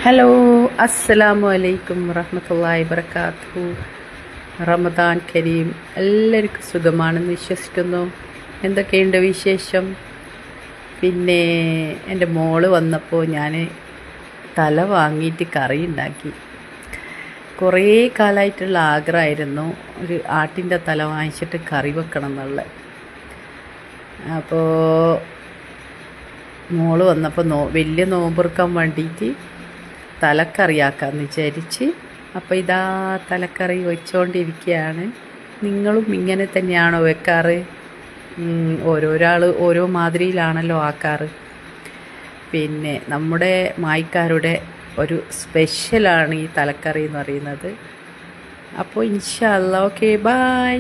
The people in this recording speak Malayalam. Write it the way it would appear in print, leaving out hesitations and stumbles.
ഹലോ, അസ്സലാമു അലൈക്കും വറഹ്മത്തുള്ളാഹി വബറകാതുഹു. റമദാൻ കരീം. എല്ലാവർക്കും സുഖമാണെന്ന് വിശ്വസിക്കുന്നു. എന്തൊക്കെയുണ്ട് വിശേഷം? പിന്നെ എൻ്റെ മോള് വന്നപ്പോൾ ഞാൻ തല വാങ്ങിയിട്ട് കറി ഉണ്ടാക്കി. കുറേ കാലമായിട്ടുള്ള ആഗ്രഹമായിരുന്നു ഒരു ആട്ടിൻ്റെ തല വാങ്ങിച്ചിട്ട് കറി വെക്കണം എന്നുള്ളത്. അപ്പോൾ മോള് വന്നപ്പോൾ വലിയ നോമ്പെറുക്കാൻ വേണ്ടിയിട്ട് തലക്കറിയാക്കാമെന്ന് വിചാരിച്ച് അപ്പോൾ ഇതാ തലക്കറി വെച്ചുകൊണ്ടിരിക്കുകയാണ്. നിങ്ങളും ഇങ്ങനെ തന്നെയാണോ വെക്കാറ്? ഓരോരാൾ ഓരോ മാതിരിയിലാണല്ലോ ആക്കാറ്. പിന്നെ നമ്മുടെ മായ്ക്കാരുടെ ഒരു സ്പെഷ്യലാണ് ഈ തലക്കറി എന്ന് പറയുന്നത്. അപ്പോൾ ഇൻഷാ അല്ലാഹ്, ഓക്കെ, ബൈ.